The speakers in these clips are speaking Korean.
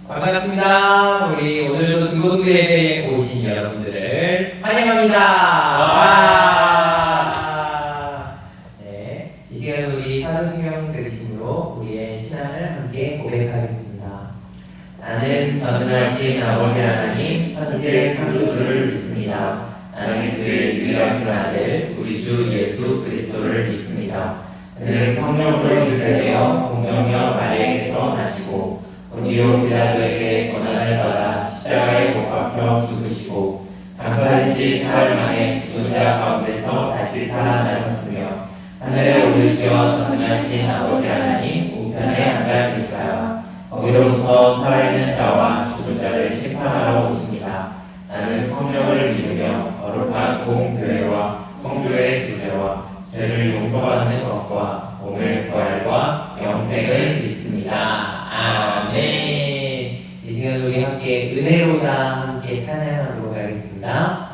반갑습니다. 우리 오늘도 중고등 예배에 오신 여러분들을 환영합니다. 네, 이 시간 우리 사도신경 들으심으로 우리의 신앙을 함께 고백하겠습니다. 나는 전능하신 아버지 하나님 천재 창조주를 믿습니다. 나는 그의 유일하신 아들 우리 주 예수 그리스도를 믿습니다. 그는 성령으로 잉태되어 동정녀 마리아에게서 나시고 본디오 빌라도에게 고난을 받아 십자가에 못 박혀 죽으시고 장사된 지 사흘 만에 죽은 자 가운데서 다시 살아나셨으며 하늘에 오르시어 전능하신 아버지 하나님 우편에 앉아 계시다가 거기로부터 살아있는 자와 죽은 자를 심판하러 오십니다. 나는 성령을 믿으며 거룩한 공교회와 성교의 교제와 죄를 용서받는 것과 오늘 부활과 영생을 믿습니다. 아멘. 이 시간 우리 함께 은혜로다 함께 찬양하도록 하겠습니다.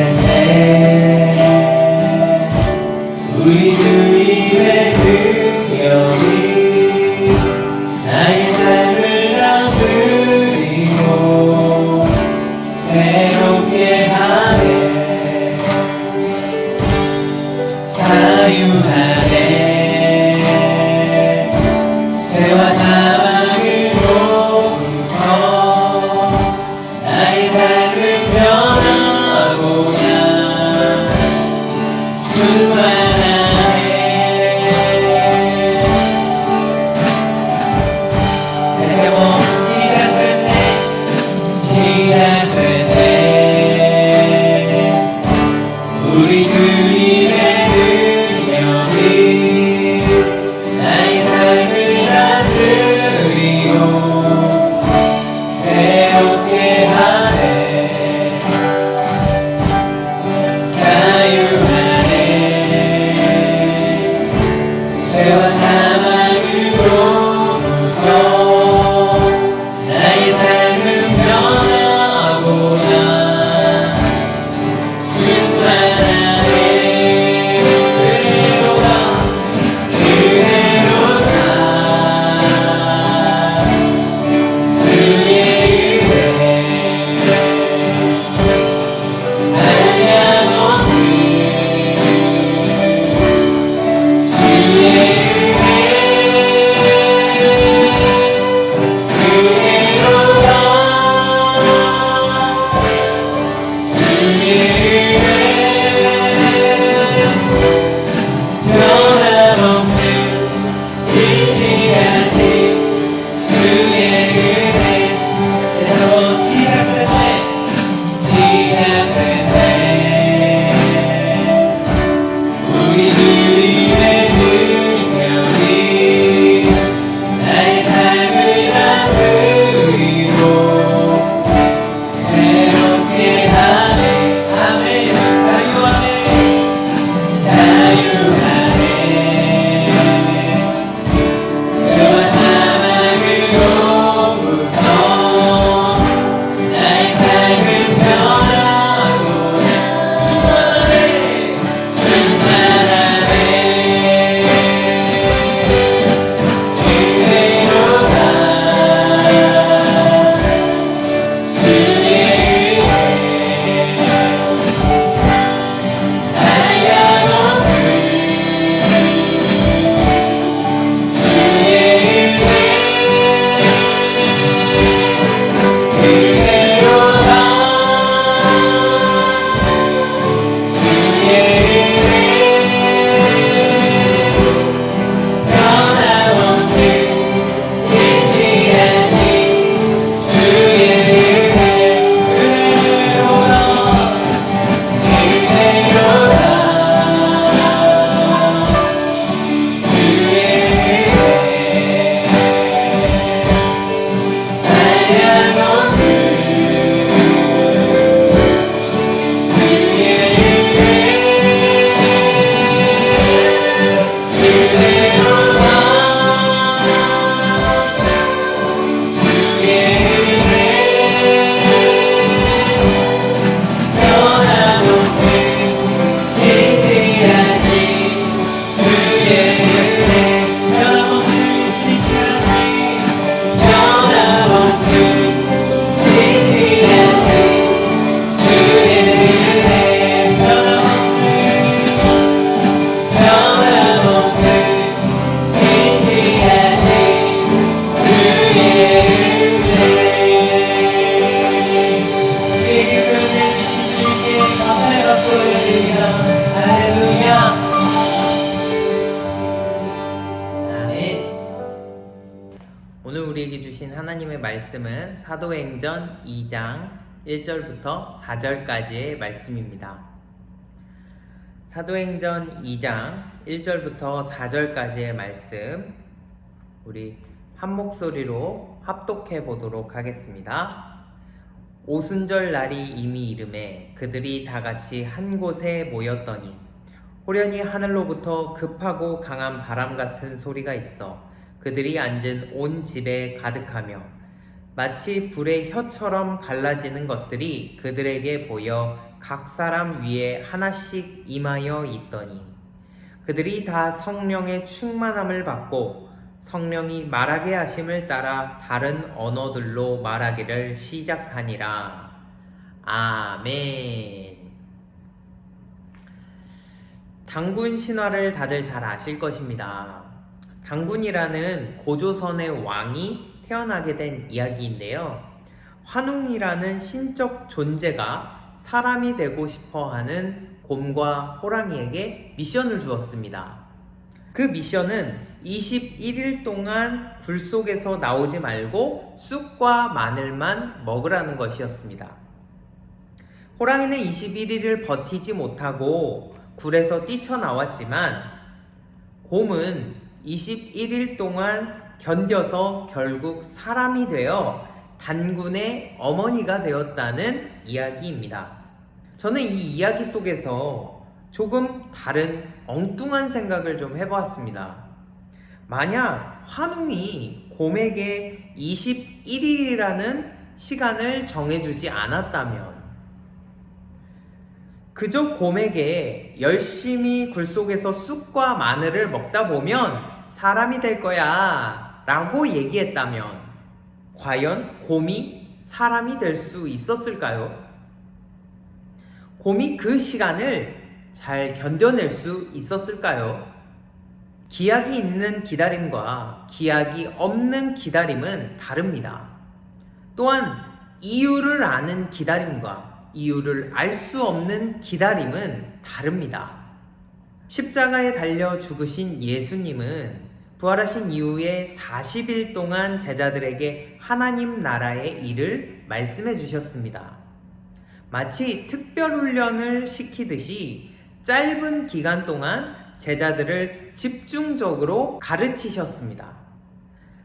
시작했네 우리 주님의 능력이 나의 삶을 다스리고 새롭게 하네 자유하네 죄와 사망으로부터 나의 삶을 변하고자 충만하네 새로운 시작을 해 우리 주님의 능력이 나의 삶을 다스리고 새롭게 하네 자유하네 죄와 사망으로부터 나의 삶은 변하고자 충만하네 부르며 할렐루야. 오늘 우리에게 주신 하나님의 말씀은 사도행전 2장 1절부터 4절까지의 말씀입니다. 사도행전 2장 1절부터 4절까지의 말씀, 우리 한 목소리로 합독해 보도록 하겠습니다. 오순절 날이 이미 이름에 그들이 다 같이 한 곳에 모였더니 호련히 하늘로부터 급하고 강한 바람 같은 소리가 있어 그들이 앉은 온 집에 가득하며 마치 불의 혀처럼 갈라지는 것들이 그들에게 보여 각 사람 위에 하나씩 임하여 있더니 그들이 다 성령의 충만함을 받고 성령이 말하게 하심을 따라 다른 언어들로 말하기를 시작하니라. 아멘. 당군 신화를 다들 잘 아실 것입니다. 당군이라는 고조선의 왕이 태어나게 된 이야기인데요. 환웅이라는 신적 존재가 사람이 되고 싶어하는 곰과 호랑이에게 미션을 주었습니다. 그 미션은 21일 동안 굴 속에서 나오지 말고 쑥과 마늘만 먹으라는 것이었습니다. 호랑이는 21일을 버티지 못하고 굴에서 뛰쳐나왔지만 곰은 21일 동안 견뎌서 결국 사람이 되어 단군의 어머니가 되었다는 이야기입니다. 저는 이 이야기 속에서 조금 다른 엉뚱한 생각을 좀 해보았습니다. 만약 환웅이 곰에게 21일이라는 시간을 정해주지 않았다면 그저 곰에게 열심히 굴 속에서 쑥과 마늘을 먹다 보면 사람이 될 거야 라고 얘기했다면 과연 곰이 사람이 될 수 있었을까요? 곰이 그 시간을 잘 견뎌낼 수 있었을까요? 기약이 있는 기다림과 기약이 없는 기다림은 다릅니다. 또한 이유를 아는 기다림과 이유를 알 수 없는 기다림은 다릅니다. 십자가에 달려 죽으신 예수님은 부활하신 이후에 40일 동안 제자들에게 하나님 나라의 일을 말씀해 주셨습니다. 마치 특별훈련을 시키듯이 짧은 기간 동안 제자들을 집중적으로 가르치셨습니다.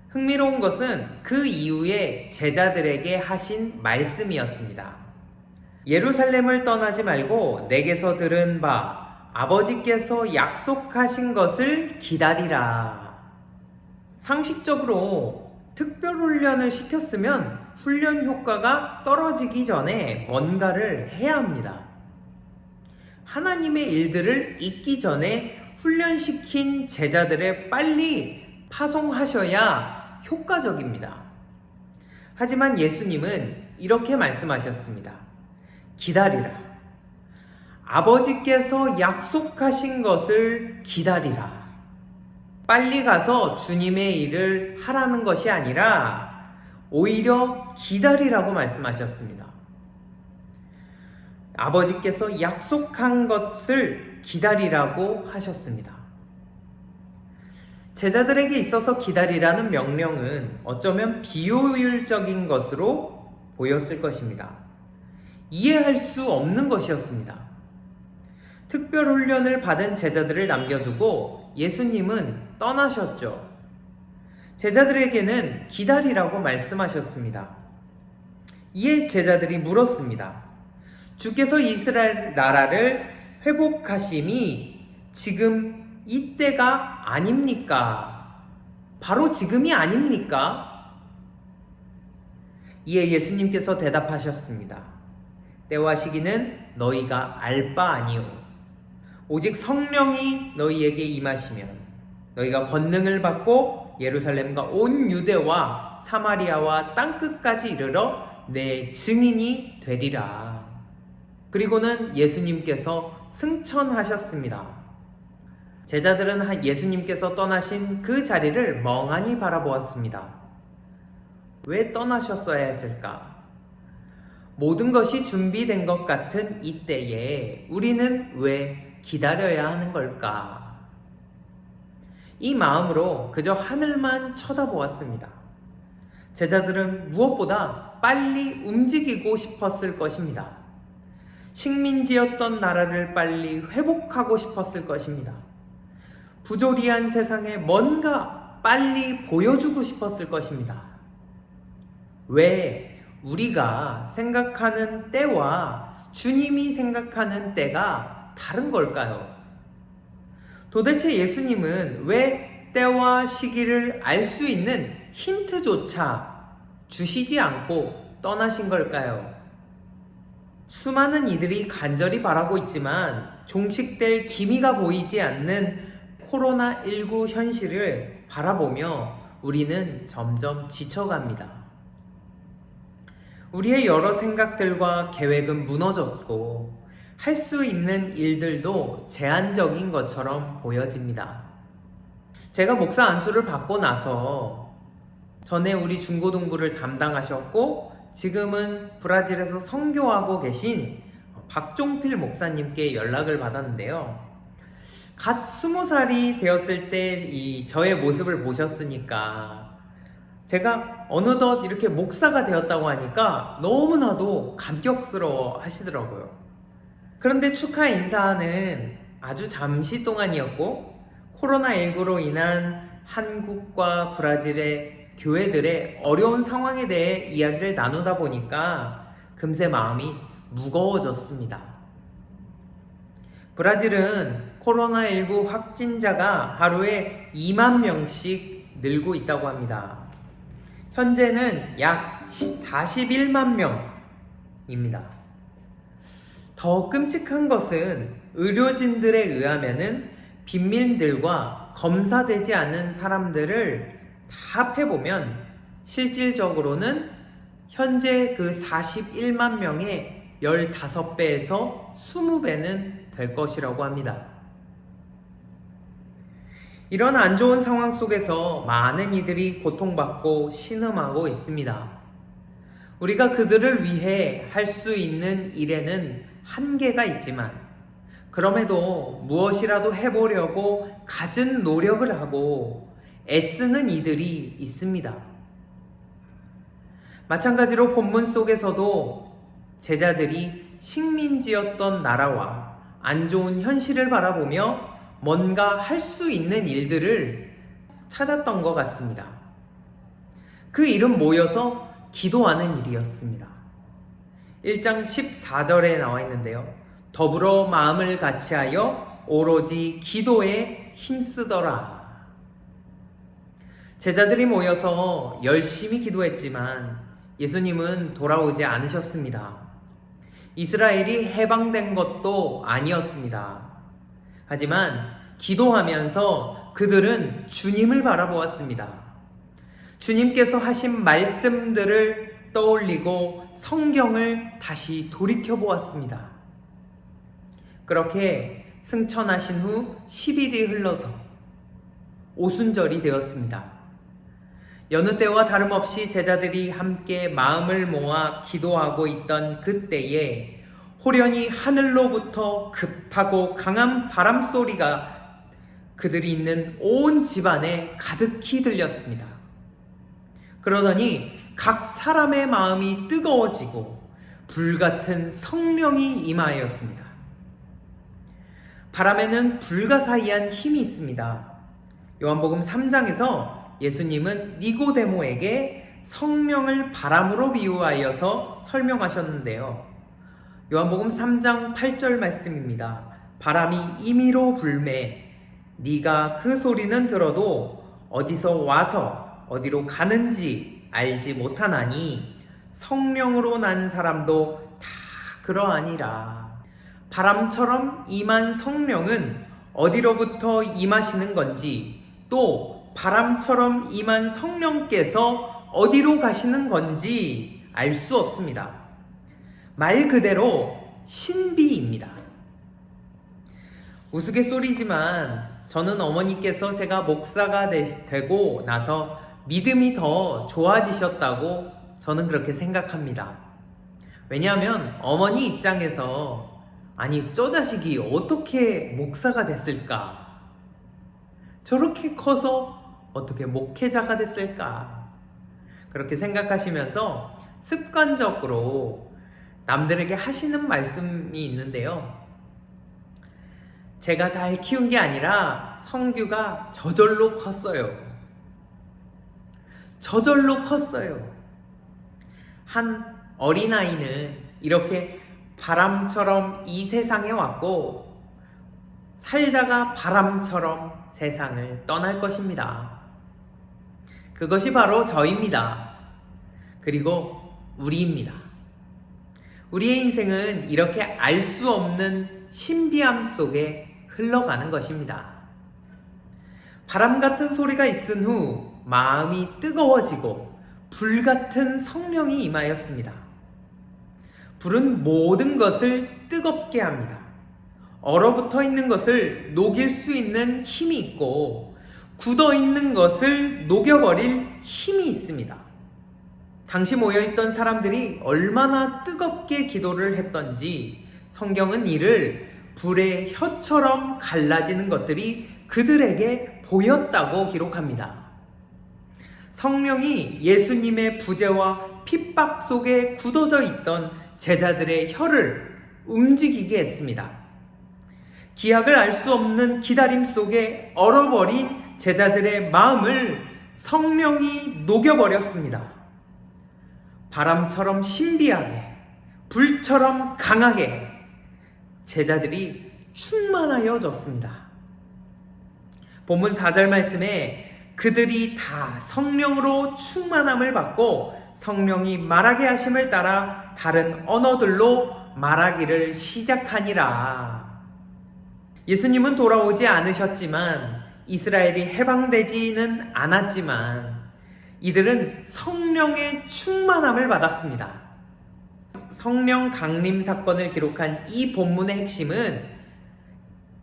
흥미로운 것은 그 이후에 제자들에게 하신 말씀이었습니다. 예루살렘을 떠나지 말고 내게서 들은 바 아버지께서 약속하신 것을 기다리라. 상식적으로 특별훈련을 시켰으면 훈련 효과가 떨어지기 전에 뭔가를 해야 합니다. 하나님의 일들을 잊기 전에 훈련시킨 제자들을 빨리 파송하셔야 효과적입니다. 하지만 예수님은 이렇게 말씀하셨습니다. 기다리라. 아버지께서 약속하신 것을 기다리라. 빨리 가서 주님의 일을 하라는 것이 아니라 오히려 기다리라고 말씀하셨습니다. 아버지께서 약속한 것을 기다리라고 하셨습니다. 제자들에게 있어서 기다리라는 명령은 어쩌면 비효율적인 것으로 보였을 것입니다. 이해할 수 없는 것이었습니다. 특별훈련을 받은 제자들을 남겨두고 예수님은 떠나셨죠. 제자들에게는 기다리라고 말씀하셨습니다. 이에 제자들이 물었습니다. 주께서 이스라엘 나라를 회복하심이 지금 이때가 아닙니까? 바로 지금이 아닙니까? 이에 예수님께서 대답하셨습니다. 때와 시기는 너희가 알 바 아니오. 오직 성령이 너희에게 임하시면 너희가 권능을 받고 예루살렘과 온 유대와 사마리아와 땅끝까지 이르러 내 증인이 되리라. 그리고는 예수님께서 승천하셨습니다. 제자들은 예수님께서 떠나신 그 자리를 멍하니 바라보았습니다. 왜 떠나셨어야 했을까? 모든 것이 준비된 것 같은 이때에 우리는 왜 기다려야 하는 걸까? 이 마음으로 그저 하늘만 쳐다보았습니다. 제자들은 무엇보다 빨리 움직이고 싶었을 것입니다. 식민지였던 나라를 빨리 회복하고 싶었을 것입니다. 부조리한 세상에 뭔가 빨리 보여주고 싶었을 것입니다. 왜 우리가 생각하는 때와 주님이 생각하는 때가 다른 걸까요? 도대체 예수님은 왜 때와 시기를 알 수 있는 힌트조차 주시지 않고 떠나신 걸까요? 수많은 이들이 간절히 바라고 있지만 종식될 기미가 보이지 않는 코로나19 현실을 바라보며 우리는 점점 지쳐갑니다. 우리의 여러 생각들과 계획은 무너졌고 할 수 있는 일들도 제한적인 것처럼 보여집니다. 제가 목사 안수를 받고 나서 전에 우리 중고등부를 담당하셨고 지금은 브라질에서 선교하고 계신 박종필 목사님께 연락을 받았는데요. 갓 20살이 되었을 때 저의 모습을 보셨으니까 제가 어느덧 이렇게 목사가 되었다고 하니까 너무나도 감격스러워 하시더라고요. 그런데 축하 인사는 아주 잠시 동안이었고 코로나19로 인한 한국과 브라질의 교회들의 어려운 상황에 대해 이야기를 나누다 보니까 금세 마음이 무거워졌습니다. 브라질은 코로나19 확진자가 하루에 2만 명씩 늘고 있다고 합니다. 현재는 약 41만 명입니다. 더 끔찍한 것은 의료진들에 의하면은 빈민들과 검사되지 않은 사람들을 다 합해보면 실질적으로는 현재 그 41만 명의 15배에서 20배는 될 것이라고 합니다. 이런 안 좋은 상황 속에서 많은 이들이 고통받고 신음하고 있습니다. 우리가 그들을 위해 할 수 있는 일에는 한계가 있지만 그럼에도 무엇이라도 해보려고 갖은 노력을 하고 애쓰는 이들이 있습니다. 마찬가지로 본문 속에서도 제자들이 식민지였던 나라와 안 좋은 현실을 바라보며 뭔가 할 수 있는 일들을 찾았던 것 같습니다. 그 일은 모여서 기도하는 일이었습니다. 1장 14절에 나와 있는데요. 더불어 마음을 같이하여 오로지 기도에 힘쓰더라. 제자들이 모여서 열심히 기도했지만 예수님은 돌아오지 않으셨습니다. 이스라엘이 해방된 것도 아니었습니다. 하지만 기도하면서 그들은 주님을 바라보았습니다. 주님께서 하신 말씀들을 떠올리고 성경을 다시 돌이켜보았습니다. 그렇게 승천하신 후 10일이 흘러서 오순절이 되었습니다. 여느 때와 다름없이 제자들이 함께 마음을 모아 기도하고 있던 그때에 호련히 하늘로부터 급하고 강한 바람 소리가 그들이 있는 온 집안에 가득히 들렸습니다. 그러더니 각 사람의 마음이 뜨거워지고 불같은 성령이 임하였습니다. 바람에는 불가사의한 힘이 있습니다. 요한복음 3장에서 예수님은 니고데모에게 성령을 바람으로 비유하여서 설명하셨는데요. 요한복음 3장 8절 말씀입니다. 바람이 임의로 불매 네가 그 소리는 들어도 어디서 와서 어디로 가는지 알지 못하나니 성령으로 난 사람도 다 그러하니라. 바람처럼 임한 성령은 어디로부터 임하시는 건지 또 바람처럼 임한 성령께서 어디로 가시는 건지 알 수 없습니다. 말 그대로 신비입니다. 우스갯소리지만 저는 어머니께서 제가 목사가 되고 나서 믿음이 더 좋아지셨다고 저는 그렇게 생각합니다. 왜냐하면 어머니 입장에서 아니 저 자식이 어떻게 목사가 됐을까? 저렇게 커서 어떻게 목회자가 됐을까? 그렇게 생각하시면서 습관적으로 남들에게 하시는 말씀이 있는데요. 제가 잘 키운 게 아니라 성규가 저절로 컸어요. 저절로 컸어요. 한 어린아이는 이렇게 바람처럼 이 세상에 왔고 살다가 바람처럼 세상을 떠날 것입니다. 그것이 바로 저입니다. 그리고 우리입니다. 우리의 인생은 이렇게 알 수 없는 신비함 속에 흘러가는 것입니다. 바람 같은 소리가 있은 후 마음이 뜨거워지고 불 같은 성령이 임하였습니다. 불은 모든 것을 뜨겁게 합니다. 얼어붙어 있는 것을 녹일 수 있는 힘이 있고 굳어 있는 것을 녹여버릴 힘이 있습니다. 당시 모여있던 사람들이 얼마나 뜨겁게 기도를 했던지 성경은 이를 불의 혀처럼 갈라지는 것들이 그들에게 보였다고 기록합니다. 성령이 예수님의 부재와 핍박 속에 굳어져 있던 제자들의 혀를 움직이게 했습니다. 기약을 알 수 없는 기다림 속에 얼어버린 제자들의 마음을 성령이 녹여버렸습니다. 바람처럼 신비하게, 불처럼 강하게 제자들이 충만하여졌습니다. 본문 4절 말씀에 그들이 다 성령으로 충만함을 받고 성령이 말하게 하심을 따라 다른 언어들로 말하기를 시작하니라. 예수님은 돌아오지 않으셨지만 이스라엘이 해방되지는 않았지만 이들은 성령의 충만함을 받았습니다. 성령 강림 사건을 기록한 이 본문의 핵심은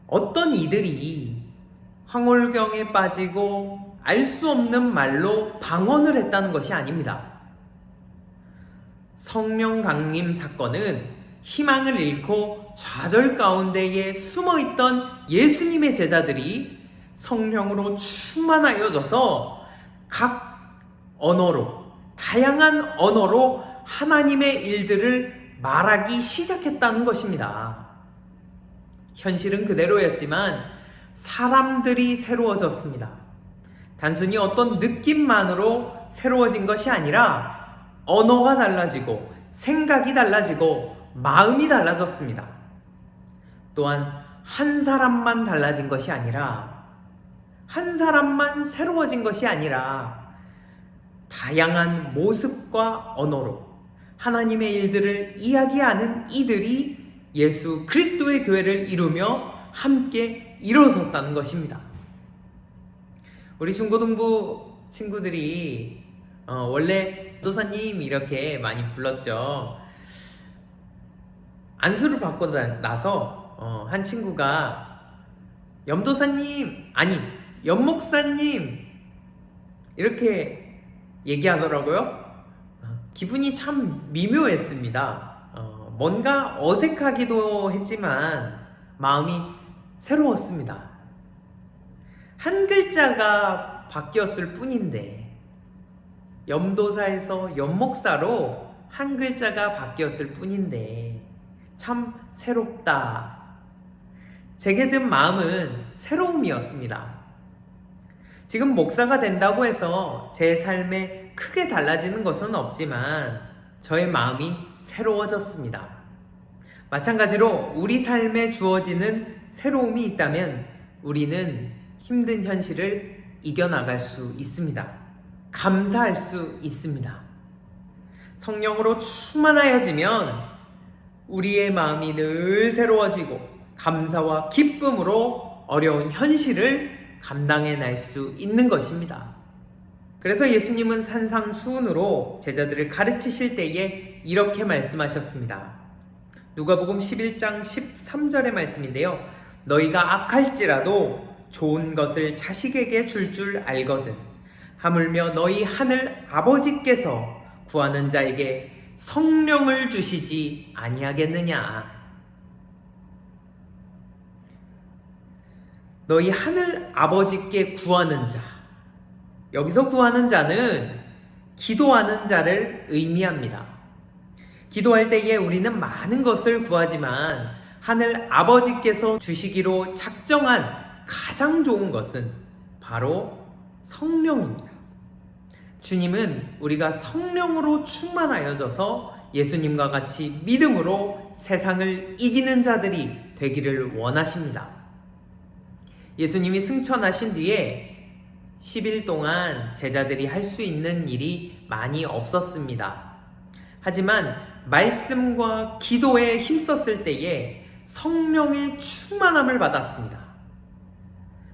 어떤 이들이 황홀경에 빠지고 알 수 없는 말로 방언을 했다는 것이 아닙니다. 성령 강림 사건은 희망을 잃고 좌절 가운데에 숨어있던 예수님의 제자들이 성령으로 충만하여져서 각 언어로, 다양한 언어로 하나님의 일들을 말하기 시작했다는 것입니다. 현실은 그대로였지만 사람들이 새로워졌습니다. 단순히 어떤 느낌만으로 새로워진 것이 아니라 언어가 달라지고 생각이 달라지고 마음이 달라졌습니다. 또한 한 사람만 달라진 것이 아니라 한 사람만 새로워진 것이 아니라 다양한 모습과 언어로 하나님의 일들을 이야기하는 이들이 예수 그리스도의 교회를 이루며 함께 일어섰다는 것입니다. 우리 중고등부 친구들이 원래 도사님 이렇게 많이 불렀죠. 안수를 받고 나서 한 친구가 염도사님, 아니 염목사님 이렇게 얘기하더라고요. 기분이 참 미묘했습니다. 뭔가 어색하기도 했지만 마음이 새로웠습니다. 한 글자가 바뀌었을 뿐인데 염도사에서 염목사로 한 글자가 바뀌었을 뿐인데 참 새롭다. 제게 든 마음은 새로움이었습니다. 지금 목사가 된다고 해서 제 삶에 크게 달라지는 것은 없지만 저의 마음이 새로워졌습니다. 마찬가지로 우리 삶에 주어지는 새로움이 있다면 우리는 힘든 현실을 이겨나갈 수 있습니다. 감사할 수 있습니다. 성령으로 충만하여지면 우리의 마음이 늘 새로워지고 감사와 기쁨으로 어려운 현실을 감당해낼 수 있는 것입니다. 그래서 예수님은 산상수훈으로 제자들을 가르치실 때에 이렇게 말씀하셨습니다. 누가복음 11장 13절의 말씀인데요. 너희가 악할지라도 좋은 것을 자식에게 줄 알거든 하물며 너희 하늘 아버지께서 구하는 자에게 성령을 주시지 아니하겠느냐. 너희 하늘 아버지께 구하는 자, 여기서 구하는 자는 기도하는 자를 의미합니다. 기도할 때에 우리는 많은 것을 구하지만 하늘 아버지께서 주시기로 작정한 가장 좋은 것은 바로 성령입니다. 주님은 우리가 성령으로 충만하여져서 예수님과 같이 믿음으로 세상을 이기는 자들이 되기를 원하십니다. 예수님이 승천하신 뒤에 10일 동안 제자들이 할 수 있는 일이 많이 없었습니다. 하지만 말씀과 기도에 힘썼을 때에 성령의 충만함을 받았습니다.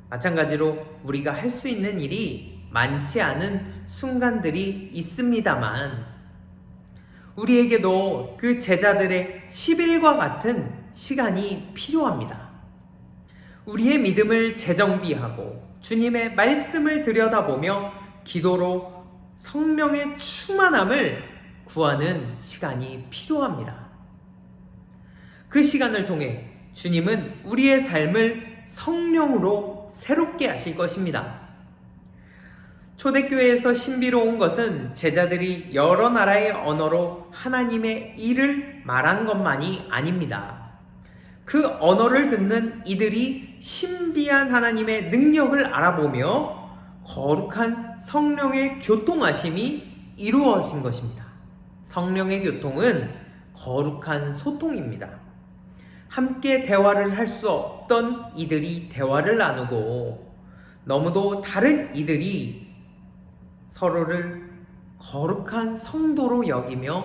마찬가지로 우리가 할 수 있는 일이 많지 않은 순간들이 있습니다만 우리에게도 그 제자들의 10일과 같은 시간이 필요합니다. 우리의 믿음을 재정비하고 주님의 말씀을 들여다보며 기도로 성령의 충만함을 구하는 시간이 필요합니다. 그 시간을 통해 주님은 우리의 삶을 성령으로 새롭게 하실 것입니다. 초대교회에서 신비로운 것은 제자들이 여러 나라의 언어로 하나님의 일을 말한 것만이 아닙니다. 그 언어를 듣는 이들이 신비한 하나님의 능력을 알아보며 거룩한 성령의 교통하심이 이루어진 것입니다. 성령의 교통은 거룩한 소통입니다. 함께 대화를 할 수 없던 이들이 대화를 나누고 너무도 다른 이들이 서로를 거룩한 성도로 여기며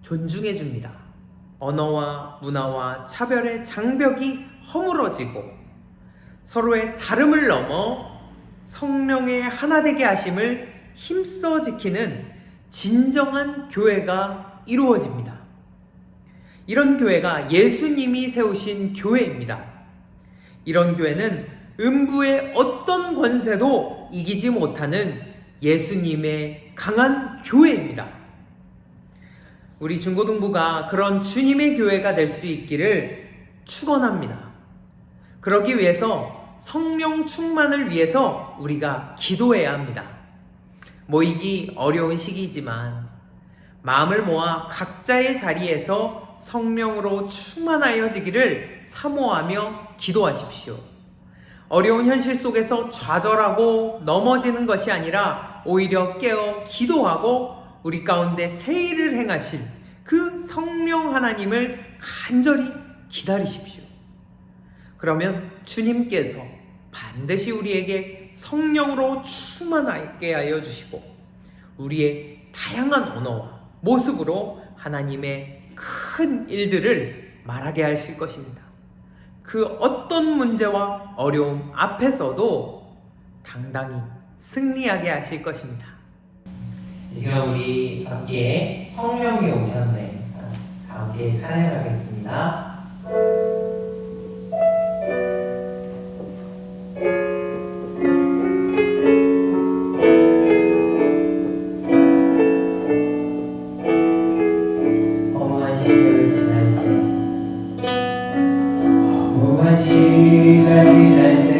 존중해 줍니다. 언어와 문화와 차별의 장벽이 허물어지고 서로의 다름을 넘어 성령의 하나 되게 하심을 힘써 지키는 진정한 교회가 이루어집니다. 이런 교회가 예수님이 세우신 교회입니다. 이런 교회는 음부의 어떤 권세도 이기지 못하는 예수님의 강한 교회입니다. 우리 중고등부가 그런 주님의 교회가 될 수 있기를 축원합니다. 그러기 위해서 성령 충만을 위해서 우리가 기도해야 합니다. 모이기 어려운 시기이지만 마음을 모아 각자의 자리에서 성령으로 충만하여지기를 사모하며 기도하십시오. 어려운 현실 속에서 좌절하고 넘어지는 것이 아니라 오히려 깨어 기도하고 우리 가운데 새 일을 행하실 그 성령 하나님을 간절히 기다리십시오. 그러면 주님께서 반드시 우리에게 성령으로 충만하게 하여 주시고 우리의 다양한 언어와 모습으로 하나님의 큰 일들을 말하게 하실 것입니다. 그 어떤 문제와 어려움 앞에서도 당당히 승리하게 하실 것입니다. 이 시간 우리 함께 성령이 오셨네 다 함께 찬양하겠습니다. 허무한 시절을 지날 때 허무한 시절 지날 때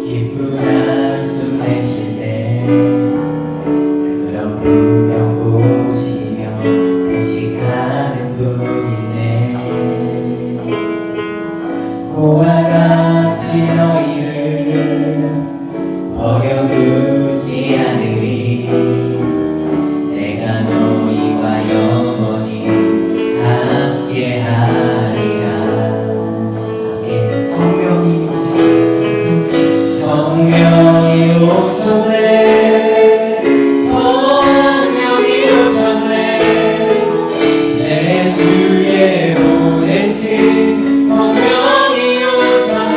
기쁜 한숨 내쉴 때 그런 분명 보시며 간식하는 분이네. 고와 같이 너희를 버려두지 않으리. 내가 너희와 영원히 함께하리라. 함께 성령이 오시네. 성령이 오셨네. 성령이 오셨네. 내 주에 보내신 성령이 오셨네.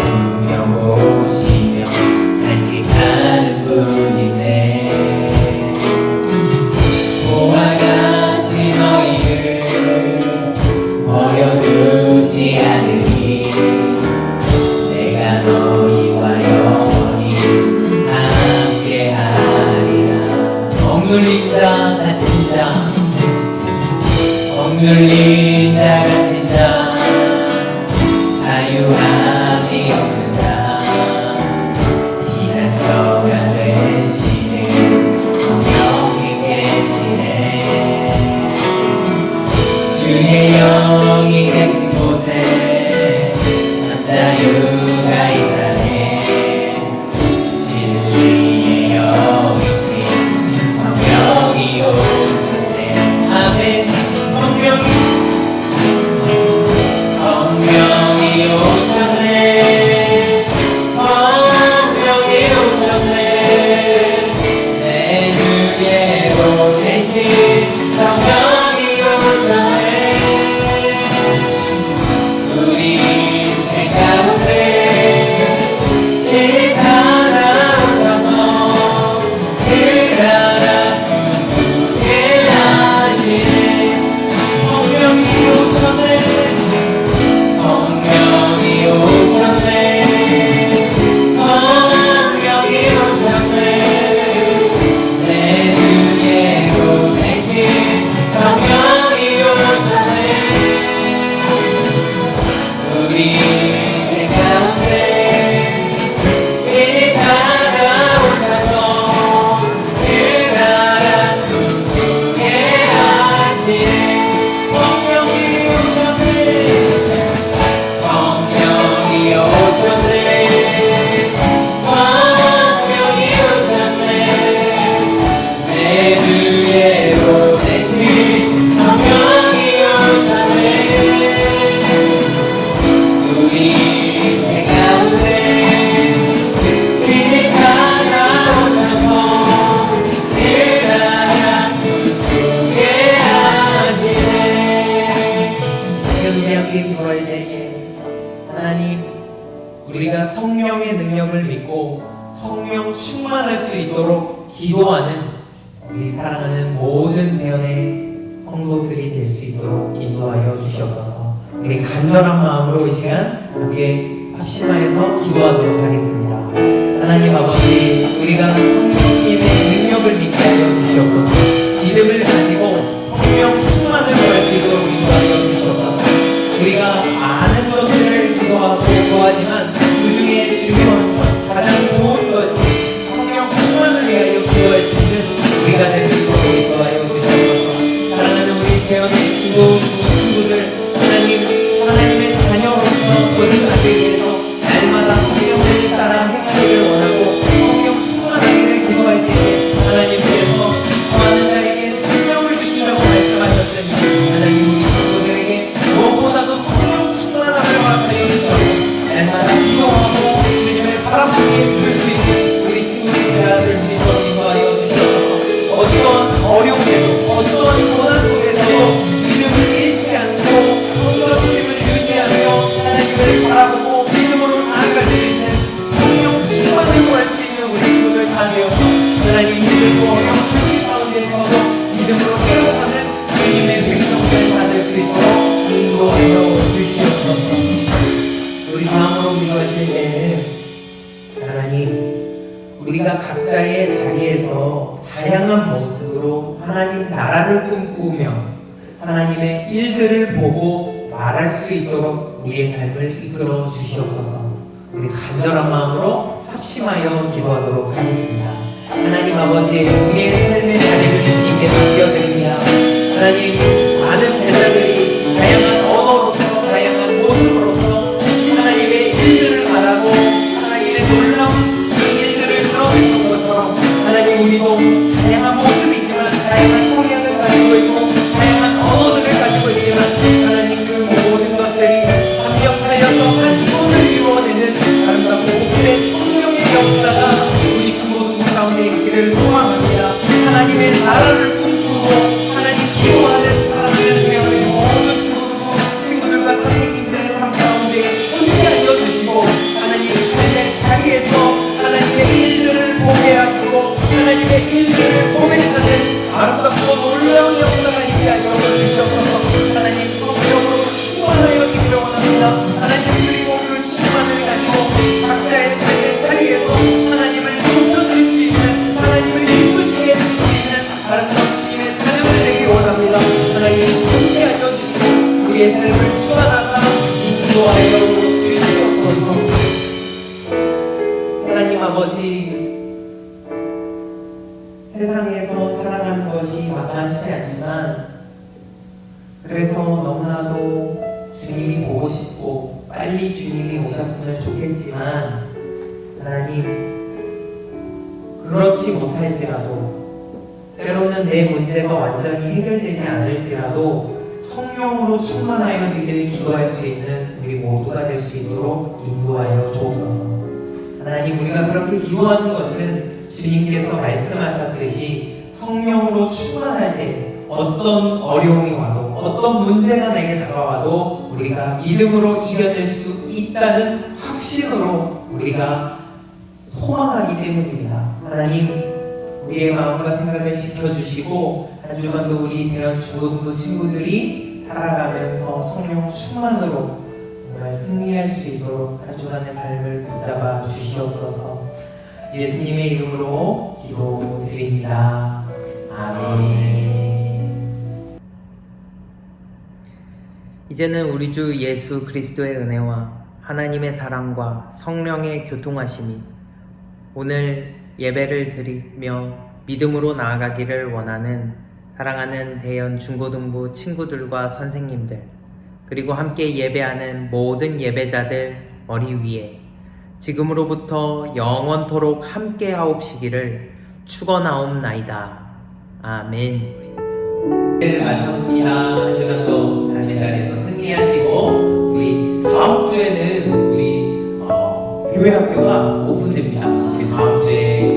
숨겨보시며 간직하는 분이네. 고와 같이 너희를 버려두지 않으니 내가 너희와 영원히 함께하리라. 억눌린 자 같은 자, 억눌린 자 같은 자, 자유함이 없는 자, 피난처가 되시는 성령이 계시네. 주의 영이 계신 곳에 자유가 있다네. 진리의 영이신 성령이 오셨네. 아멘. 성령이 오셨네. 성령이 오셨네. 내 주에 보내신 성령이 오셨네. 우리 인생 가운데 실 찾아오셔서 그 나라 꿈꾸게 하시네. 성령이 오셨네. 성령이 오셨네. 성령이 오셨네. 내 주에 보내신 성령이 오셨네. 우리 인생 가운데 이 찾아오셔서 그 나라 꿈꾸게 하시네. 성령이 오셨네. 성령이 오셨네. 성령이 오셨네. 내 주에 보내신 성령이 오셨네. 우리 인생 가운데 빛이 찾아오셔서 그 나라 꿈꾸게 하시네. 우리에게 기도할 때에 하나님, 우리가 성령의 능력을 믿고 성령 충만할 수 있도록 기도하는 우리 사랑하는 모든 대원의 성도들이 될 수 있도록 인도하여 주시옵소서. 우리 간절한 마음으로 이 시간 함께 합심하여서 기도하도록 하겠습니다. 하나님 아버지, 우리가 성령님의 능력을 믿게 하여 주시옵소서. 믿음을 가지고 성령 충만을 구할 수 있도록 인도하여 주시옵소서. 우리가 많은 것들을 기도하고 구하지만 그 중에 중요한 것, 가장 좋은 것이 성령 충만을 위하여 기도할 수 있는 우리가 될 수 있도록 인도하여 주시옵소서. 사랑하는 우리 태연의 친구들, 하나님의 자녀로서 거듭나기 위해서 날마다 성령을 따라 행하기를 원하고 성령 충만하기를 기도할 때에 하나님께서 구하는 자에게 성령을 주신다고 말씀하셨으니 하나님 우리 친구들에게 무엇보다도 성령 충만함을 허락하여 주셔서 날마다 기도하고 주님을 바라보게 줄 수 있는 우리 친구들이 되어줄 수 있도록 인도하여 주셔서 어떠한 어려움에도 어떠한 고난 속에서도 믿음을 잃지 않고 성도심을 유지하며 하나님을 바라보고 믿음으로 나아갈 수 있는 성령 충만을 구할 수 있는 우리 친구들 다 되어서 하나님 힘들고 어려운 현실 가운데서도 믿음으로 깨어가는 주님의 백성들 다 될 수 있도록 인도하여 주시옵소서. 우리 다음으로 기도하실 때는 하나님, 우리가 각자의 자리에서 다양한 모습으로 하나님 나라를 꿈꾸며 하나님의 일들을 보고 말할 수 있도록 우리의 삶을 이끌어 주시옵소서. 우리 간절한 마음으로 합심하여 기도하도록 하겠습니다. 하나님 아버지, 우리의 삶의 자리를 주님께 맡겨드립니다. 하나님, 많은 제자들이 다양한 언어로서 다양한 모습으로서 하나님의 일들을 말하고 하나님의 놀라운 일들을 들어주는 것처럼 하나님, 우리도 다양한 모습이 있지만 다양한 성향을 가지고 있고 다양한 언어들을 가지고 있지만 하나님, 그 모든 것들이 합력하여서 한 손을 이루어내는 아름답고 오늘의 성령의 역사가 우리 친구들 가운데 있기를 소망합니다. 하나님의 나라를 꿈꾸고 하나님 기도하는 사람들 되어 하나님 아버지, 세상에서 살아가는 것이 만만치 않지만 그래서 너무나도 주님이 보고 싶고 빨리 주님이 오셨으면 좋겠지만 하나님, 그렇지 못할지라도 때로는 내 문제가 완전히 해결되지 않을지라도 성령으로 충만하여지기를 기도할 수 있는 우리 모두가 될 수 있도록 인도하여 주옵소서. 하나님, 우리가 그렇게 기도하는 것은 주님께서 말씀하셨듯이 성령으로 충만할 때 어떤 어려움이 와도 어떤 문제가 내게 다가와도 우리가 믿음으로 이겨낼 수 있다는 확신으로 우리가 소망하기 때문입니다. 하나님, 우리의 마음과 생각을 지켜주시고 한 주간도 우리 대한 중고등부 친구들이 살아가면서 성령 충만으로 정말 승리할 수 있도록 한 주간의 삶을 붙잡아 주시옵소서. 예수님의 이름으로 기도드립니다. 아멘. 이제는 우리 주 예수 그리스도의 은혜와 하나님의 사랑과 성령의 교통하심이 오늘 예배를 드리며 믿음으로 나아가기를 원하는 사랑하는 대연 중고등부 친구들과 선생님들, 그리고 함께 예배하는 모든 예배자들 머리 위에 지금으로부터 영원토록 함께 하옵시기를 축원하옵나이다. 아멘. 네, 마쳤습니다. 한 주간도 삶의 자리에서 승리하시고 우리 다음 주에는 우리 교회 학교가 오픈됩니다. 우리 다음 주에